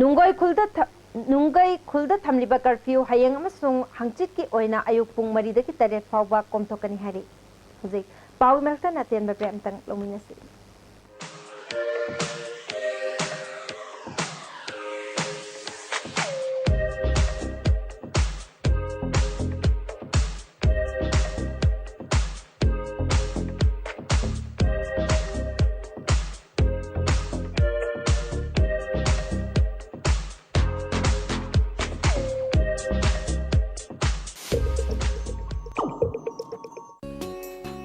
ꯅꯨꯡꯒꯩ ꯈꯨꯜꯗ ꯊꯝꯂꯤꯕ ꯀꯔꯐ꯭ꯌꯨ ꯍꯌꯦꯡ ꯑꯃꯁꯨꯡ ꯍꯪꯆꯤꯠꯀꯤ ꯑꯣꯏꯅ ꯑꯌꯨꯛ ꯄꯨꯡ 4ꯗꯒꯤ 8 ꯐꯥꯎꯕ ꯀꯣꯝꯊꯣꯛꯀꯅꯤ ꯍꯥꯏꯔꯤ ꯍꯧꯖꯤꯛ ꯄꯥꯎ ꯃꯔꯛꯇ ꯑꯇꯦꯟꯕ ꯕ꯭ꯔꯦꯛ ꯑꯃꯇꯪ ꯂꯧꯃꯤꯟꯅꯁꯤ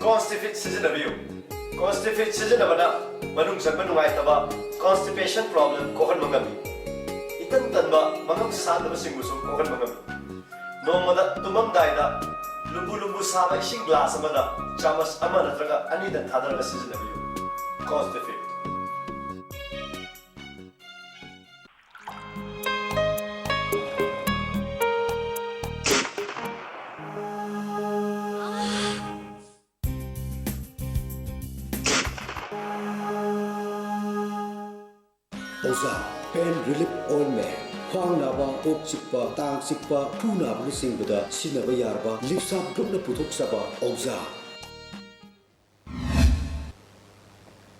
Constipate sizinabiyu. Constipate sizinabana manung sanba nungaitaba constipation problem kohan mangami. Itan tanba mangam sadaba singbusu kohan mangami. Nomada tumam daida lumbu saba ising glass amada chamas ama natraga anida thadaraga sizinabiyu. Constipate. Oza Pain Relief Ointment Khwang naba ok chikpa tang chikpa phu naba singbuda sinaba yarba lipsap group puthok saba Oza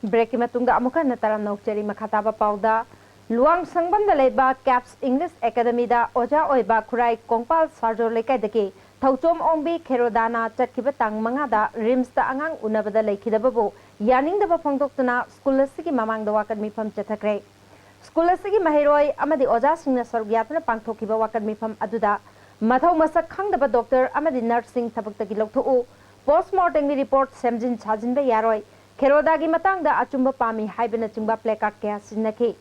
Break matunga amuka nataram nokcheri makhataba pauda luang sangbam da leba Caps English Academy da oja oiba khurai kongpal sarjo lekai dake thauchom ongbi kherodana chatkiba tang manga da rims da angang unabada lekhidaba yaning da phongdoktuna school asigi mamang da wakan mifam chathakre School asigi mahiroi amadi oja singna sargyatna pangthokiba wakan mifam aduda mathau masak khangdaba doctor amadi nurse sing thabaktagi lokthu postmortem gi report semjin chajinba yaroi Kerodagi matang da achumba pami haibana chingba placard kaya sinaki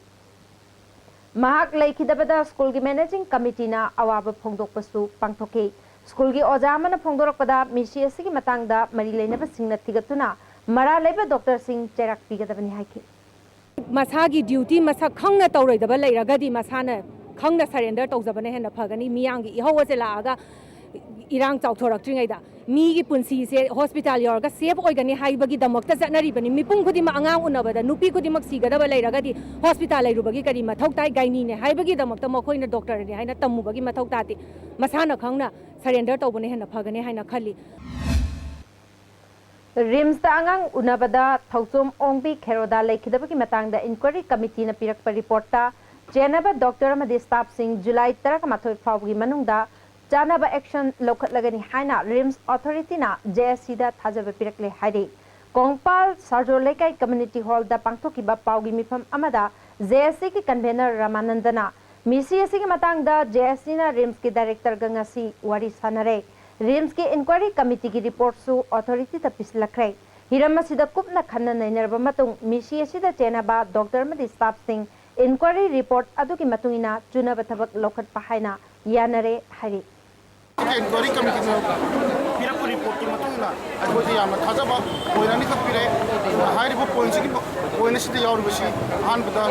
Mahak lekhidabada school gi managing committee na awaba phongdokpasu pangthoki school gi oja mana phongdorakpada misi asigi matang da mari leinaba singna thigatuna mara leba doctor sing cherak pigadabani haiki Masagi duty masak khangna tawroidaba leiragadi masana khangna surrender tawjabane hena phagani miyangi ihawase laaga irang chawthoraktringaida mi gi punsi se hospital yorga safe oigani haibagi damakta janari bani mipung khudi ma angang unabada nupi khudi mak sigadaba leiragadi hospital leirubagi kari mathau tai gaini ne haibagi damakta makoina doctor ne haina tamubagi mathau tati masana khangna surrender tawbane hena phagani haina khali Rims da angang unabada thauchom ongbi kheroda lekhidabagi matangda inquiry committee na pirakpa report ta jenaba doctor amadi staff sing July 18 fawgi manungda janaba action lokhatlagani haina Rims authority na JSC da thajaba pirakle hairi Kongpal Sarjo Lekai community hall da pangthokiba pawgi mifam amada JSC ki convener Ramanandana misi asigi matangda JSC na Rims ki director gangasi wari sanare Rims ki inquiry committee ki report su authority ta pislakre hirama sida kupna khanna nainarba matung misi asida chenaba doctor madi staff sing inquiry report aduki matungina chunaba thabak lokhat pahaina yanare hari inquiry committee na pirak report ki matungina agodi yamna thajaba oinani khapire hairibo points ki oina sida yawrubasi anbada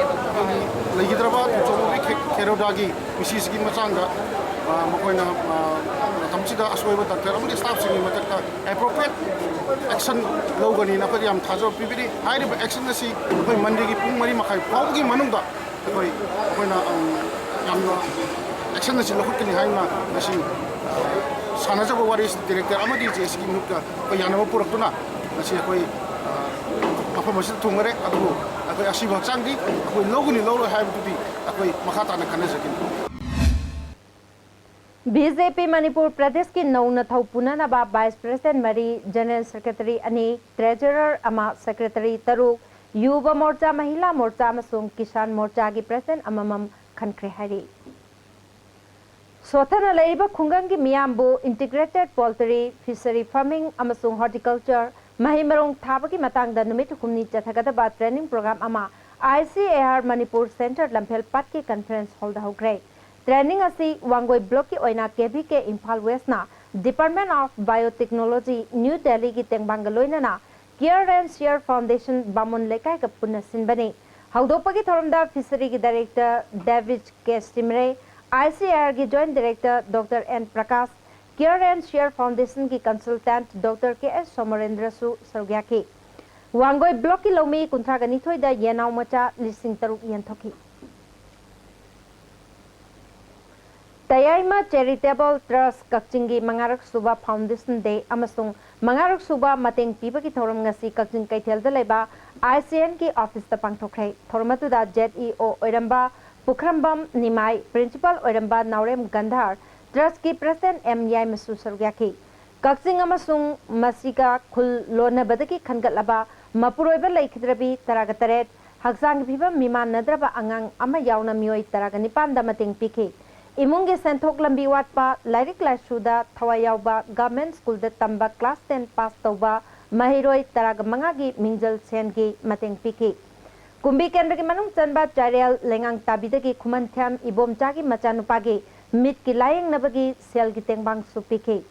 legidraba chobi kherodagi misi ki machanga makoina tamchida aswaiba doctor amudi staff sing matakta appropriate action logani na padi am thajo pibiri hairibo action na si koi mandi gi pung mari makai pawgi manungda koi koina yamna action na si lokhutni haina nasi sanajaba waris director amadi JSC ki nukka koi yanaba puraktuna nasi koi performance thungare adu koi asiba changdi koi loguni lolo haibudi koi makhata na kanajakin BJP Manipur Pradesh ki nauna thau punanaba Vice President Mari General Secretary ani Treasurer ama Secretary Taru Yuva Morcha Mahila Morcha amasung Kisan Morcha gi President amamam khankre hari Sothana leiba khungang gi miyambu integrated poultry fishery farming amasung horticulture mahimarong thabagi matangda numit humni chathagadaba training program ama ICAR Manipur Center Lamphel Pat ki conference hall da hogre Training asi Wangoi block ki oina KBK Imphal West na Department of Biotechnology New Delhi ki tengbangaloina na Care and Share Foundation Bamun Lekai ka punna sinbani Haudopagi thoramda fishery ki director David K Stimre ICAR ki joint director Dr N Prakash Care and Share Foundation ki consultant Dr KS Somarendra Su Sargyaki Wangoi block ki lomi kunthra gani thoida yenau macha lising taruk yenthoki Tayayma Charitable Trust Kakchingi Mangarak Suba Foundation Day Amasung Mangarak Suba Mateng Pibaki Thoram ngasi Kakching Kaithel da leba ICN ki office ta pangthokre Thormatu da ZEO Oiramba Pukhrambam Nimai Principal Oiramba Naurem Gandhar Trust ki President M Yai Masu Sargyaki Kakching amasung Masika Khul Lona Badaki Khangatlaba Mapuroiba Laikhidrabi Taragataret Haksang Bibam Miman Nadraba Angang Ama Yauna Mioi Taraganipan da Mateng Piki Imungi Senthok Lambi Watpa, Lyric Lashuda, Tawayauba, Government School de Tamba, Class 10 Pass Toba, Mahiroi Taragamangagi, Minjal Sengi, Mateng Piki. Kumbi Kendriki Manung Chanba, Jariel, Lengang Tabidagi, Kumantiam, Ibom Chagi, Machanupagi, Mitki Lying Nabagi, Selgi Tengbang Supiki.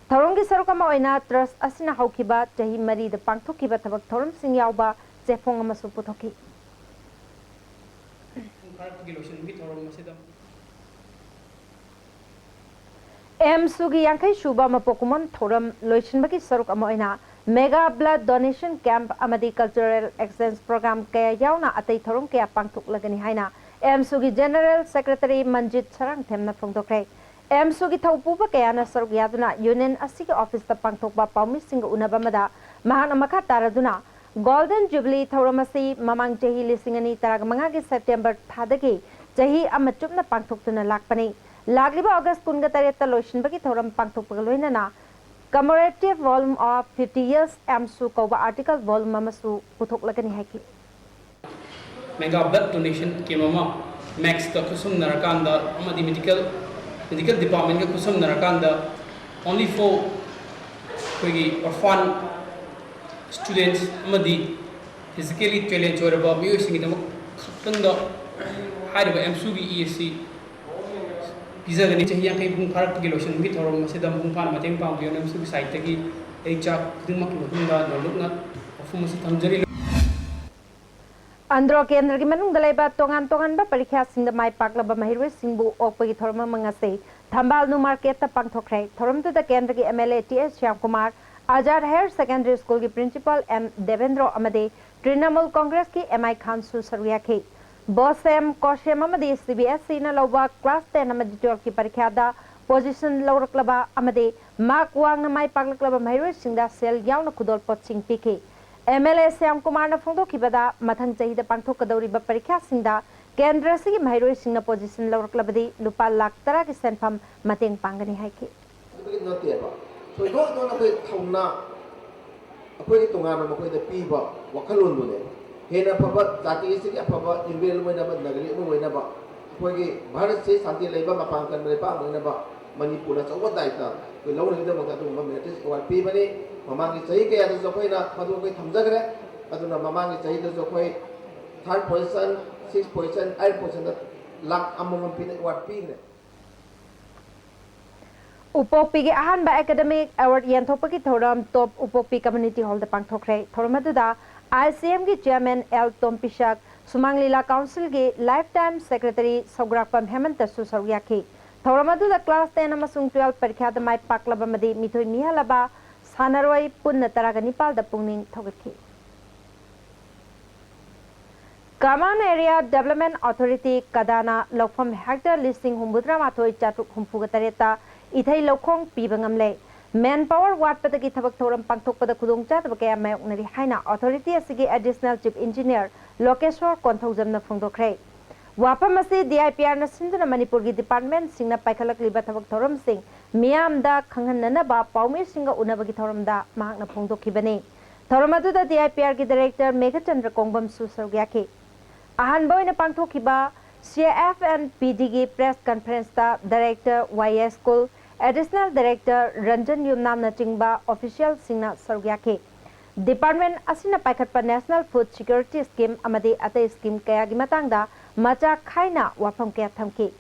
Thorongi Sarukama Oina, Trust Asina Haukiba, Jahi Mari, the Pangtokiba Tabak Thorum Sing Yauba, Zefongama Suputoki. Sugi Yankai Shuba Mapokuman Thorum Loishinbaki Saruk Amoina Mega Blood Donation Camp Amadi Cultural Exchange Program Kaya Yauna Atay Thorum Kaya Pangtuk Lagani Haina Sugi General Secretary Manjit Sarang Temna Fongdokre Sugi Taupuba Kayana Saruk Yaduna Union Asiki Office the Pangtukba Paumi Singa Unabamada Mahana Makataraduna Golden Jubilee Thoramasi Mamang Jahi Lisingani Taragamangagi September Thadagi Jahi Amachupna Pangtuktuna Lakpani Lagliba August Kungatareta Lotion Baki Thoram Pangtupagaloinana Commemorative Volume of 50 Years Su Koba Article Volume Mamasu Putok Lagani Haki Mega Blood Donation Kimama Max the Kusum Narakanda Amadi Medical Department Kusum Narakanda only for orphan students Amadi physically challenged or about music in the Kunda Hide Sugi ESC Pizza the nature young people park to Giloshan with or Masidam Pumpan, Mating Pam, Yonam Suicide, a chap, Dimakunda, no look not of Musatanjari. Andro Kendra Manung Galeba Tongan Tonganba Parikasing the Mai Paklaba Mahir Simbu Opagi Thorma Mangase, Tambal no Market Pangtokre, Thorum to the Kendra MLA TS Shyamkumar, Ajad Higher Secondary School Principal M. Devendra Amade, Trinamool Congress ki MI Khansu Saryaki. Bosem Kosham Amade CBS Sina Lova Class 10 Amadi 12 ki Parikada, Position Laura Cluba Amade, Mark Wang Mai Paklaba Mahir Sinda Sel Yauna Kudol Potsing Piki. MLA Sam Kumar na Fondo Kibada, Matang Jahi the Pangtokadori Baparika Sinda, Kendra Sigi Mahir Singa Position Laura Clubadi, Lupa Lak Taraki Senpam, Mating Pangani Haki. So I don't know if Tona a pretty Tongana Mako the Piba, Wakalundune. Hena Papa, that is a Papa, in Bill Winaba, Nagari, Winaba. Wagi, Bharat says Santi Leba, Mapankan, Lepa, Winaba, Manipura, so what like that? We know them about the Mametis, or Pibani, Mamang is Saike as a Pena, Padu Tamzagre, Aduna Mamang is Said as a way, 3rd person, 6th person, 8% that luck among what Pina. Upopi ki ahanba academic award yanthopaki thoram top Upopi community hall the pangthokre thormaduda ICM ki chairman L Tompisak Sumanglila council ki lifetime secretary Sograkpam Hemanta Susaryaki thormaduda class 10 amasung 12 parikha da mai paklaba madi mithoi mihalaba sanaroi punna taraga nipal da pungning thogaki Kaman Area Development Authority Kadana Lokfam Hector listing humbudra mathoi chatuk humpugatareta Ithai Lokong Pibangamle Manpower Wat Pataki Tabak Thoram Pangtok Pada Kudong Chat Bakaya Mayoknari Haina Authority Asigi Additional Chief Engineer Lokeshwar Konthojam na Fongdokre Wapamasi DIPR na Sinduna Manipuri Department Singna Paikalak Liba Tabak Thoram Sing Miam da Kanghanana ba Paumir Singa Unabagi Thoram da Mahak na Fongdokibani Thoramadu da DIPR ki Director Megachandra Kongbam Susaryaki Ahan Boy na Pangtokiba CF and PDG Press Conference da Director YS School Additional Director Ranjan Yumnam Nachingba Official Singna Sarugyake Department Asina Paikatpa National Food Security Scheme Amadi Ate Scheme Kayagi Matangda Macha Khaina Wapam Kaya Thamki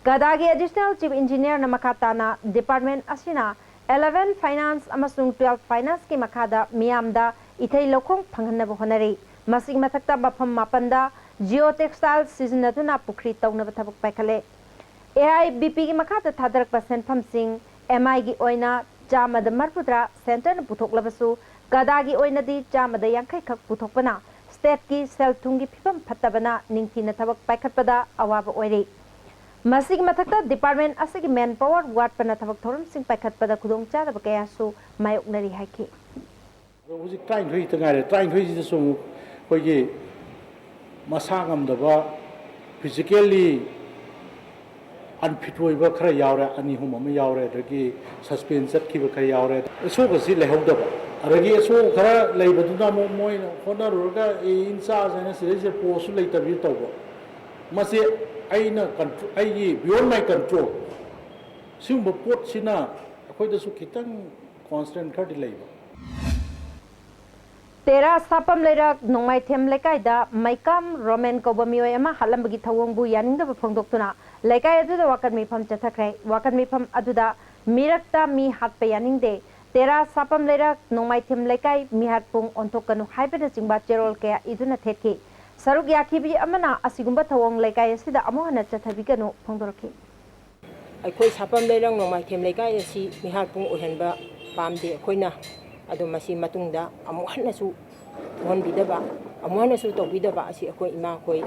Kadagi Additional Chief Engineer Namakatana Department Asina 11 Finance Amasung 12 Finance ki Makada Miamda Ithai Lokong Panghanna Honari Masing Matakta Bapam Mapanda Geotextile season Natuna Pukri Taunava Tabuk Paikale AIBP ki Makata Tadarak Pasen Pamsing MI gi Oina Jama the Marputra Center Putok Lavasu Kadagi Oina di Jama the Yankai Kak Putokana State ki Sel Tungi Pipam Patabana Ninki Natabak Paikatpada Awaba Oiri ꯃꯁꯤꯒꯤ ꯃꯊꯛꯇ department ꯑꯁꯤꯒꯤ main power ꯋꯥꯠꯄꯅ ꯊꯕꯛ ꯊꯧꯔꯝꯁꯤꯡ ꯄꯥꯏꯈꯠꯄꯗ ꯈꯨꯗꯣꯡꯆꯥꯗꯕ ꯀꯌꯥꯁꯨ ꯃꯥꯌꯣꯛꯅꯔꯤ ꯍꯥꯏꯈꯤ꯫ ꯍꯧꯖꯤꯛ 23 ꯈꯛꯇ ꯉꯥꯏꯔꯦ 23 ꯑꯃꯨꯛ ꯑꯩꯈꯣꯏꯒꯤ ꯃꯁꯥ ꯉꯝꯗꯕ ꯐꯤꯖꯤꯀꯦꯜꯂꯤ ꯑꯟꯐꯤꯠ ꯑꯣꯏꯕ ꯈꯔ ꯌꯥꯎꯔꯦ 2-3 ꯑꯃ ꯌꯥꯎꯔꯦ ꯑꯗꯒꯤ ꯁꯁꯄꯦꯟ ꯆꯠꯈꯤꯕ ꯈꯔ ꯌꯥꯎꯔꯦ ꯑꯁꯣꯛ ꯑꯁꯤ ꯂꯩꯍꯧꯗꯕ ꯑꯗꯒꯤ ꯑꯁꯣꯛ ꯈꯔ ꯂꯩꯕꯗꯨꯅ ꯑꯃꯨꯛ ꯃꯣꯏꯅ ꯍꯣꯠꯅꯔꯨꯔꯒ ꯏꯟꯆꯥꯔꯖ ꯍꯥꯏꯅ ꯁꯤꯗꯩꯁꯤꯗ ꯄꯣꯁꯁꯨ ꯂꯩꯇꯕꯤ ꯇꯧꯕ ꯃꯁꯤ ꯑꯩꯒꯤ ꯕꯤꯌꯣꯟ ꯃꯥꯏ ꯀꯟꯇ꯭ꯔꯣꯜ ꯁꯤꯒꯨꯝꯕ ꯄꯣꯠꯁꯤꯅ ꯑꯩꯈꯣꯏꯗꯁꯨ ꯈꯤꯇꯪ ꯀꯣꯟꯁꯇꯦꯟ ꯈꯔꯗꯤ ꯂꯩꯕ तेरा सापम लेरक नोंमाइथेम लेकाइदा माइकाम रोमेन कौबा मियोय अमा हालंबगी थवंगबु यानिंगदब फोंदोक्तुना लेकाइ अदुदा वाकन मिफम चथखरे वाकन मिफम अदुदा मिरक्ता मी हातपे यानिंगदे तेरा सापम लेरक नोंमाइथेम लेकाइ मिहातपुंग ओंथोकनु हाइबेना चिंबा चेरोल कया इदुना थेटकी सरुक याखिबी अमना असिगुंबा थवंग लेकाइ असिदा अमोहना चथबिगनु फोंदोरखी अखोई सापम लेरक नोंमाइथेम लेकाइ असि मिहातपुंग ओहनबा पामदे अखोइना अदो मसी मतुंगदा अमुहनसु थोहनबिदबा अमुहनसु तौबिदबा असि अखोई इमा अखोई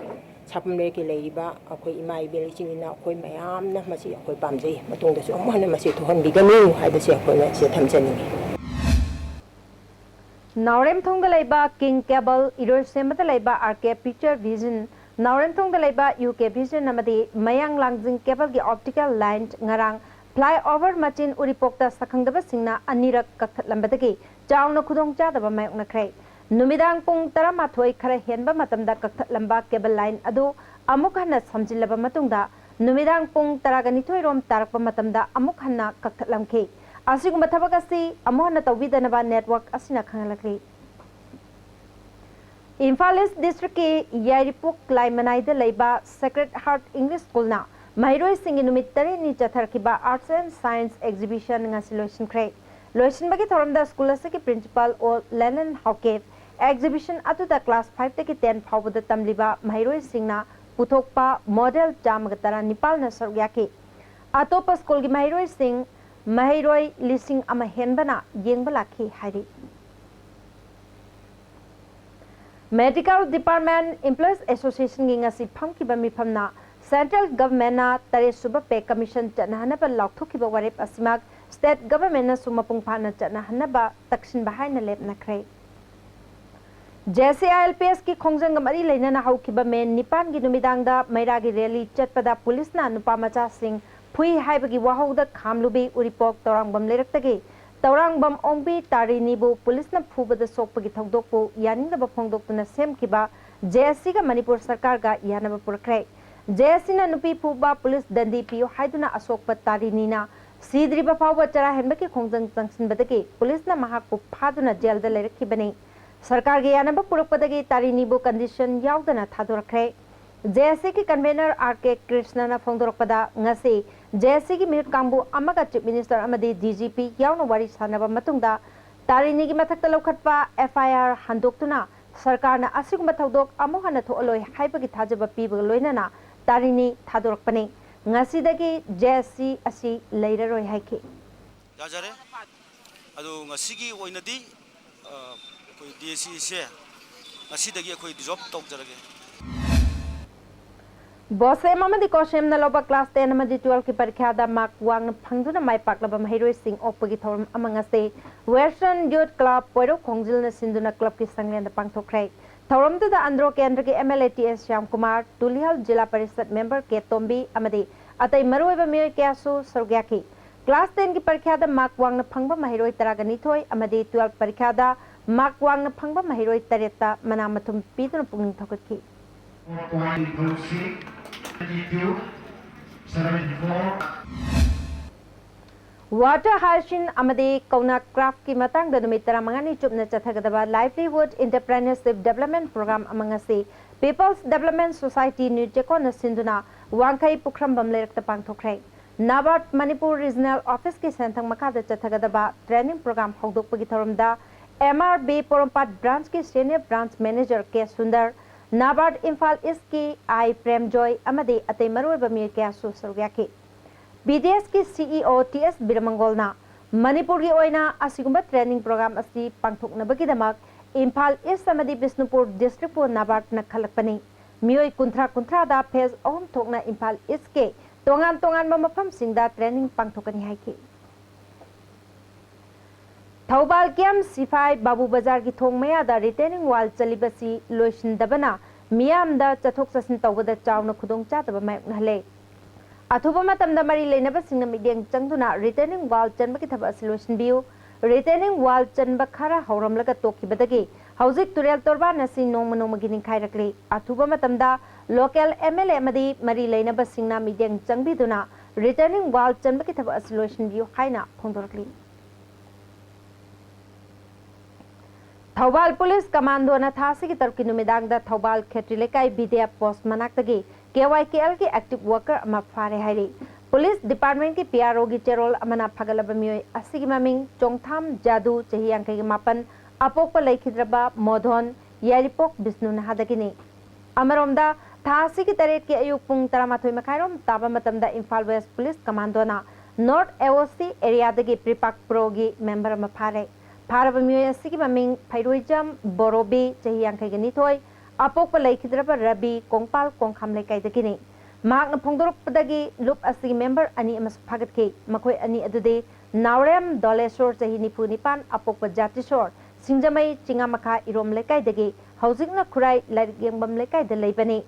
सापम लेके लेइबा अखोई इमा इबेल इचिंगिना अखोई मयामना मसी अखोई पामजै मतुंगदसु अमुहन मसी थोहनबिगनु हाइबसि अखोइना से थमजनिंगी नावरेम थोंगदा लेबा किंग केबल इरोसेमदा लेबा आरके पिक्चर विजन नावरेम थोंगदा लेबा यूके विजन अमदी मयांग लांगजिंग केबल की ऑप्टिकल लाइन ngarang फ्लाईओवर मचिन उरिपोक्ता सखंगदबा सिंगना अनिरक कक्थलंबदगी चावना खुदोंगचादबा मायोकनख्रे नुमिदांग पुंग 12 खरा हेनबा मतमदा कक्थलंबा केबल लाइन अदु अमुक हन्ना समजिलबा मतुंगदा नुमिदांग पुंग 12 रोम तारकबा मतमदा अमुक हन्ना कक्थलंखे असिगुंबा थबक असि अमुहन्ना तौबिदनबा नेटवर्क असिना खंगलखरि इम्फाल ईस्ट डिस्ट्रिक्ट की यारिपुक लाइमनाइदा लेबा सेक्रेड हार्ट इंग्लिश स्कूलना महिरोई सिंगी नुमित तरेनी चथरखिबा arts and science exhibition ngasi loisinkhre loisinbagi thoramda school asiki principal or Lennon Hawkev exhibition atuda class 5 teki 10 phawbada tamliba mahiroi singna puthokpa model jamgatara nipal na saryaki atopa school gi mahiroi sing mahiroi lising ama henbana yengbala ki hari medical department employees association gi ngasi phamkiba mifamna Central Government na tare suba pay commission chana hanaba laukthokhiba warep asimak State Government na sumapung phana chana hanaba taksin bahai na lep na khrei JCILPS ki khongjang mari leina na haukiba men nipan gi numidang da maira gi rally chatpada police na nupa macha sing phui haibagi wahauda khamlubi uripok torangbam leiraktagi torangbam ongbi tarini bu police na phubada sokpagi thongdokpu yaningdaba phongdoktuna semkiba JSC ga Manipur sarkar ga yanaba purkhre JSC na nupi phuba police dandi piyo haiduna asokpa tarinina sidriba phawba chara henbaki khongjang changsinbadagi police na mahakpu phaduna jail da leirakibani sarkar ge yanaba purakpadagi tarini bu condition yaudana thadorakre JSC ki convener RK Krishna na phongdorakpada ngasi JSC ki minute kambu amaga chief minister amadi DGP yauna wari sanaba matungda tarini gi mathakta lokhatpa FIR handoktuna sarkar na asigumba thodok amohana thoaloi haibagi thajaba pibaga loinana तारिनी थादोरकपने ngasi JSC asi leiraroi haiki याजरे अदो ngasi ओइनदी कोई DSC से ngasi दगी कोई job तौजरगे बोसे ममदी कोशेम न लोबा class 10 मदी 12 की परीक्षा दा मार्क वांग फंगदुना माइ पाकलबा महिरोइ Singh ओपगी theorem अमंगसे western youth club पोइरो खोंगजिल न सिंधुना क्लब की संगलेन द पांगथोखरै थौरमदु द आंध्र केंद्र के MLA TS श्याम कुमार तुलिहल जिला परिषद मेंबर के तोम्बी अमदी अतै मरुइबा मियोय क्यासु सरग्याकी क्लास 10 की परीक्षा द मार्क वांग फंगबा महिरोइ तरागनिथोय अमदी 12 परीक्षा द मार्क वांग फंगबा महिरोइ तरेता मनामथुम पीदुना पुंगिंग थोकटकी वाटर हाइसिन अमदे कौना क्राफ्ट की मतंग द नुमित 15 चुपना चथगदबा लाइवलीहुड एंटरप्रेन्योरशिप डेवलपमेंट प्रोग्राम अमंगसे पीपल्स डेवलपमेंट सोसाइटी न्यूजेको न सिंधुना वांखै पुखरम बमलेरक पांगथोखरै नाबार्ड मणिपुर रीजनल ऑफिस की सेंथंग मखाद चथगदबा ट्रेनिंग प्रोग्राम हौदोकपगी थौरमदा MRB पोरमपाट ब्रांच की senior branch manager K Sundar NABARD Imphal east की आई प्रेम जॉय अमदे अतै मरुइबा मियोय क्यासु सरग्याकी BDS की CEO TS बिरमंगोलना मणिपुर की ओइना असिगुंबा ट्रेनिंग प्रोग्राम असि पांगथोकनबगीदमक इम्फाल ईस्ट अमदी बिष्णुपुर डिस्ट्रिक्ट पु नाबार्ड न खलकपनी मियोय कुंथ्रा दा फेज अहम थोकना इम्फाल ईस्ट के तोंगान तोंगान मफमसिंगदा ट्रेनिंग पांगथोकनी हाइखि थौबाल केम सिफाई बाबू बाजार की थोंग मयादा रिटेनिंग वाल चलिबसी लोइसिनदबना मियामदा चथोक चसिन तौबदा चावना खुदोंग चातबा मायनहले अथुबा मतमदा मरी लेनबसिंगना मिडियंग चंगदुना रिटेनिंग वाल चनबकी थबा लोइसिनबियु रिटेनिंग वाल चनबा खरा हौरमलगा तोखिबदगी हौजिक तुरेल तोरबा नसी नोंग नोंगगी निखाइरकले अथुबा मतमदा लोकल एमएलए मदी मरी लेनबसिंगना मिडियंग चंगबिदुना रिटेनिंग वाल चनबकी थबा लोइसिनबियु हाइना फोंदोरकली थौबाल पुलिस कमांडो थासी की तरफ की नुमिदांगदा थौबाल खेत्री लेकाई बीडीएफ पोस्ट मनाक्तगी केवाईकेएल की एक्टिव वर्कर अमा फारे हाइरी पुलिस डिपार्टमेंट की पीआरओ की चेरोल अमना फगलब मियोय असिगी ममिंग चोंगथाम जादू चही यांकगी मापन अपोकप लैखिद्रबा मोधोन यारिपोक विष्णु नहादगिनी अमरोमदा थासी की तरेट की अयुक पुंग 13 मखाइरोम ताबा मतमदा इम्फाल वेस्ट पुलिस कमांडोना नॉर्थ एओसी एरियादगी प्रिपाक प्रोगी मेंबर अमा फारे फारब मियोय असिगी ममिंग फैरोइजम बोरोबी चही यांकगी निथोय अपोकप लैखिद्रबा रबी कोंगपाल कोंखाम लेकाइदगिनी मागना फोंदोरपदगी लुप असिगी मेंबर अनि अमस फागतके मखोय अनि अदुदे नावरेम दोलेश्वर चही निफु निपान अपोकप जातिसोर सिंजमई चिंगामखा इरोम लेकाइदगी हौजिकना खुराई लाइरिक येंबम लेकाइद लेबनी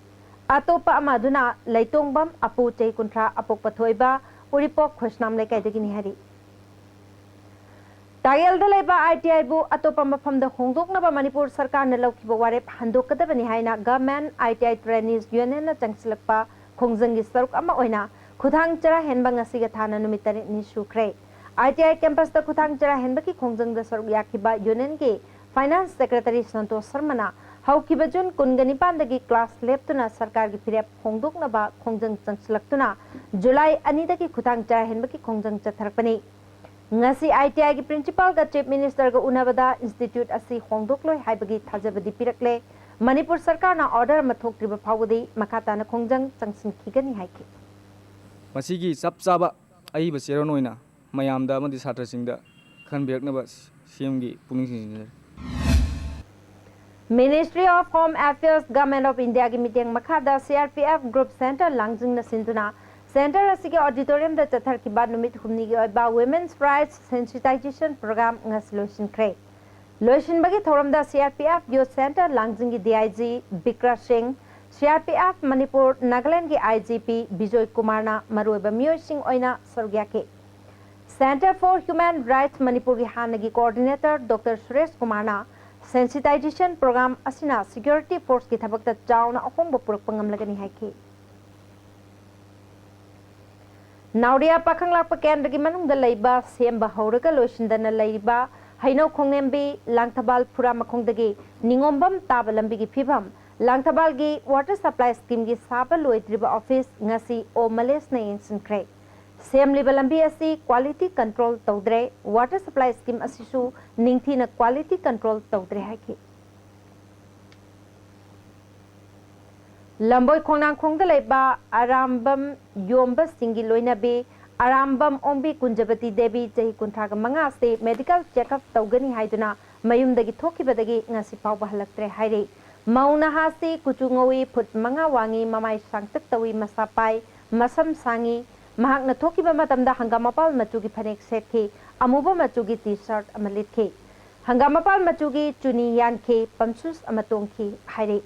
अतोपा अमादुना लैतोंगबम अपु चही कुंथ्रा अपोकप थोइबा उरिपोक खोसनाम लेकाइदगिनी हरी तायलदा लेबा आईटीआई बु अतोपा मफमदा होंदोकनबा मणिपुर सरकार ने लौखिबा वारेप हंदोकदबनी हाइना गवर्नमेंट आईटीआई ट्रेनीज यूनियन चंगसिलकपा खोंजंगी सरुक अमा ओइना खुथांग चरा हेनबा ngasiga थाना नुमित 8 नि सुख्रे आईटीआई कैंपस दा खुथांग चरा हेनबा की खोंजंग दा सरुक याखिबा यूनियन के फाइनेंस सेक्रेटरी संतोष शर्मा हौखिबा जुन कुनगनी पांदगी क्लास लेप्तुना सरकार की फिरेप होंदोकनबा खोंजंग चंगसिलक्तुना जुलाई 2 दगी खुथांग चरा हेनबा की खोंजंग चथरकपनी ngasi ITI की प्रिंसिपल का चीफ मिनिस्टर का उनबदा इंस्टीट्यूट असी होंदोकलोय हाइबगी थाजबदी पिरकले मणिपुर सरकार ना ऑर्डर मथोक्त्रिबा फावदी मखाता ना खोंजंग चंगसिन खिगनी हाइखि मसीगी चप चाबा अइब चेरोन ओइना मयामदा अमदि छात्र सिंगदा खनबिरकनबा सीएमगी पुनिंग सिंजर ministry of home affairs government of India की मीटिंग मखादा CRPF ग्रुप सेंटर लांगजिंग न सिंदुना सेंटर असिगे ऑडिटोरियम द चथर की बाद नुमित हुमनी की ओइबा women's rights sensitisation programme ngasilosin kre लोशन बगी थोरम द CRPF यूथ सेंटर लांगजिंग की DIG बिक्रा सिंह CRPF मणिपुर नागालैंड की IGP बिजोय कुमार ना मरुइबा मियोय सिंह ओइना सरग्या के centre for human rights Manipur की हानगी कोऑर्डिनेटर डॉक्टर सुरेश कुमार ना सेंसिटाइजेशन प्रोग्राम असिना सिक्योरिटी फोर्स की थबक द चावना अहोंब पुरक पंगमलगनी हाइखि नाउरिया पाखंगलाप केंद्र की मनुंग द लैबा सेंबा हौरगा लोइसिंदना लैबा हैनौ खोंगनेंबी लांगथबाल फुरा मखोंदगी निंगोंबम ताब लंबी की फिभम लांगथबाल की वाटर सप्लाई स्कीम की साबा लोइद्रिबा ऑफिस ngasi ओ मलेस ने यंगसिनख्रे सेमलिबा लंबी असी क्वालिटी कंट्रोल तौद्रे वाटर सप्लाई स्कीम असिसु निंगथीना क्वालिटी कंट्रोल तौद्रे हाइखि लंबोय खोंनांग खोंग लेबा आरामबम योंबा सिंगी लोइनाबे आरामबम ओंबी कुंजबती देवी चही कुंथाग मंगा से मेडिकल चेकअप तौगनी हाइदुना मयुमदगी थोखिबदगी ngasi पाव हलक्त्रे हाइरे मौना हासी कुचुंगोई फुट मंगा वांगी ममाई सांगतक तवी मसापाई मसम सांगी महाक न थोखिबा मतमदा हंगामापाल मचुगी फनेक सेटखे अमुबा मचुगी टी-शर्ट अमलितखे हंगामापाल मचुगी चुनी यानखे पमसुस अमतोंखी हाइरे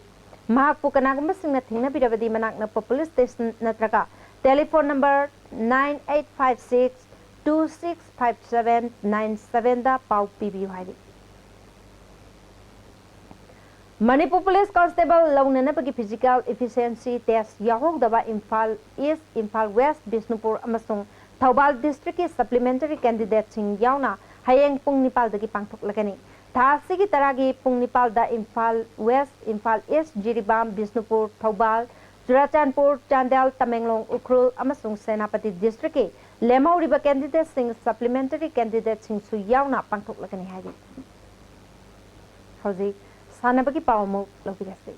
महाकपु कनागुम्बा सिंगना थेंगनाबिरबदी मनाकना पुलिस स्टेशन नत्रगा टेलीफोन नंबर 9856265797 दा पाउ पीबियु हाइरी मणिपुर पुलिस कांस्टेबल लौननबगी फिजिकल एफिशिएंसी टेस्ट याहोगदबा इम्फाल ईस्ट इम्फाल वेस्ट बिष्णुपुर अमसुंग थौबाल डिस्ट्रिक्ट की सप्लीमेंटरी कैंडिडेट सिंग यावना हयेंग पुंग निपालदगी पांगथोकलगनी थासी की तरह की पुंग निपाल दा इम्फाल वेस्ट इम्फाल ईस्ट जिरीबाम बिष्णुपुर थौबाल चुराचांदपुर चांदेल तमेंगलोंग उख्रुल अमसुंग सेनापति डिस्ट्रिक्ट के लेमौरिबा कैंडिडेट सिंग सप्लीमेंटरी कैंडिडेट सिंग सु यावना पांगथोकलगनी हाइरी हौजी सानबगी पावमु लौबिरसे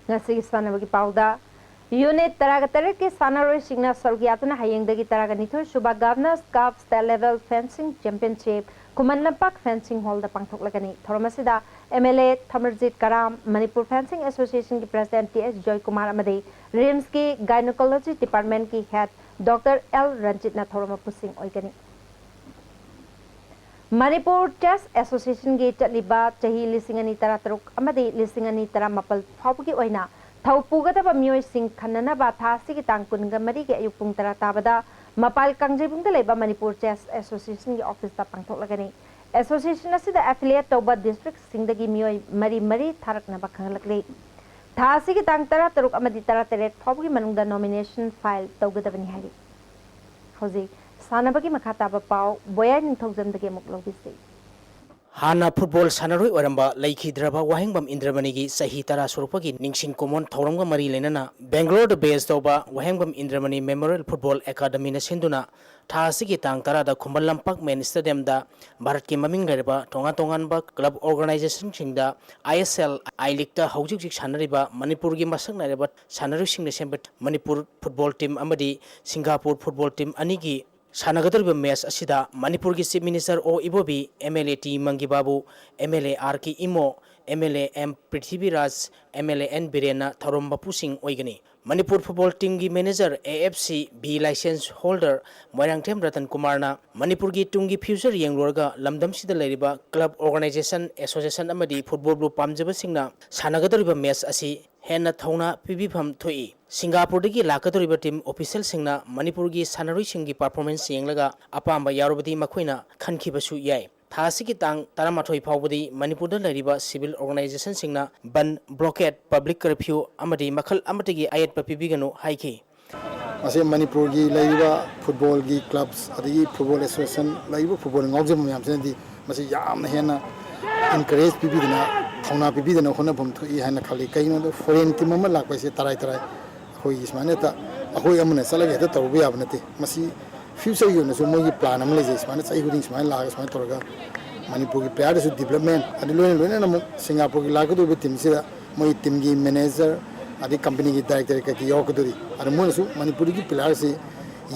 ngasi sanabagi pauda यूनिट तरागतरे के सानारोई सिंगना सरुगियातना हयेंगदगी तरागनिथोय सुबा governors cup state level fencing championship Khuman Lampak fencing hall दा पांगथोकलगनी थोरमसिदा एमएलए थमरजीत कराम मणिपुर फेंसिंग एसोसिएशन की प्रेसिडेंट टीएस जॉय कुमार अमदे रिम्स की गायनोकोलॉजी डिपार्टमेंट की हेड डॉक्टर एल रंजितना थोरम पुसिंग ओइगनी मणिपुर टेस्ट एसोसिएशन की चलिबा चाही लिसिंगनी तरा तरुक अमदे लिसिंगनी तरा मपल फाउबगी ओइना थौपुगदबा मियोय सिंह खन्ननबा थासी की तांग कुनगा मरी के अयुक पुंग तरा ताबदा मपाल कांगजेबुंग दा लेबा मणिपुर चेस एसोसिएशन की ऑफिस दा पांगथोकलगनी एसोसिएशन असिदा एफिलिएट तौबा डिस्ट्रिक्ट सिंगदगी मियोय मरी मरी थारकनबा खंगलकले थासी की तांग तरा तरुक अमदी तरा तेरेट फाउबगी मनुंगदा नॉमिनेशन फाइल तौगदबनी हारी हौजी सानबगी मखाताबा पाव बोया निंथौजमदगे मुकलौबिसे हाना फुटबॉल सानरोई ओरंबा लैखिद्रबा वाहेंगबम इंद्रमणि की सही तरा सुरुपगी निंगसिन कोमन थौरंग मरी लेनना बेंगलोर बेस तौबा वाहेंगबम इंद्रमणि मेमोरियल फुटबॉल एकेडमी न सिंधुना थासी की तांग तरा दा खुंबल लंपाक मेन स्टेडियम दा भारत की ममिंग लेरबा तोंगा तोंगानबा क्लब ऑर्गेनाइजेशन सिंगदा ISL आई लीग दा हौजिक जिक सानरिबा मणिपुर की मसक नारेबा सानरु सिंगने सेंबत मणिपुर फुटबॉल टीम अमदी सिंगापुर फुटबॉल टीम अनि की सानगदरब मैच असिदा मणिपुर की chief minister O Ibobi MLA T Mangi Babu MLA R की Imo MLA M Prithviraj MLA N बिरेना थरोम बापू सिंह ओइगनी मणिपुर फुटबॉल टीम की manager AFC B licence holder Moirangthem Ratan कुमारना मणिपुर की तुंगी फ्यूचर येंगलोरगा लमदम सिदा लेरिबा क्लब ऑर्गेनाइजेशन एसोसिएशन अमदी फुटबॉल ब्लू पामजब सिंगना सानगदरब मैच असि हेन थौना पिबिफम थोई सिंगापुर की लाकदोरिबा टीम ऑफिशियल सिंगना मणिपुर की सानरुई सिंगी परफॉर्मेंस येंगलगा अपांबा यारोबदी मखोइना खनखिबसु याय थासी की तांग तरामाथोई फाउबदी मणिपुर लैरिबा सिविल ऑर्गेनाइजेशन सिंगना बन ब्लॉकेट पब्लिक कर्फ्यू अमदी मखल अमतगी आयत पिबिगनु हाइखी असे मणिपुर की लैरिबा फुटबॉल की क्लब्स अदगी फुटबॉल एसोसिएशन लैरिबा football ngawjam myam sendi masi yamna hena encourage pibidina thona pibidina hona bum thoi hena khali kaino do foreign team ma lakpa se tarai tarai khoi ismane ta khoi amne salage ta tawbi abnate masi future yo na so mo plan am le je ismane chai huding ismane la ismane torga manipur ki player su development adi loine na mo singapore ki laga do team se mo team ki manager adi company ki director ka ki yok dori ar mo su manipur ki player se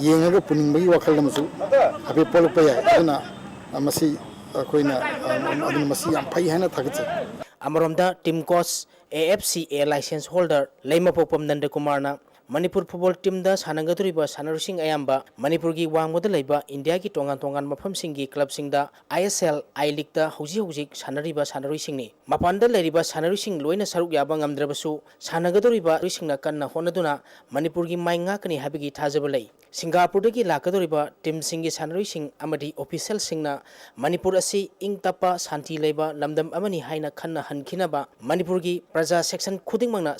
yenga ga puning bagi wakhal na su abe pol pa ya na masi koina adi masi am phai hena thagche अमरोमदा team coach AFC A licence holder लेमपोपम नंद कुमारना Manipur football team दा सानगदुरिबा सानरुसिंग अयाम्बा मणिपुर की वांगमोद लेबा India की टोंगान टोंगान मफम सिंगी club सिंगदा ISL I league दा हौजी हौजिक सानरिबा सानरुसिंगनी मपानदा लेरिबा सानरुसिंग लोइना सरुक याबा ngamdrabasu सानगदुरिबा रुसिंगना कन्ना होनदुना मणिपुर की माइंगा कनी हाबिगी थाजब लै सिंगापुर की लाकदुरिबा टीम सिंगी सानरुसिंग अमदी ऑफिशियल सिंगना मणिपुर असि इंग तपा शांति लेबा लमदम अमनी हाइना खन्ना हनखिनबा मणिपुर की प्रजा सेक्शन खुदिंगमंगना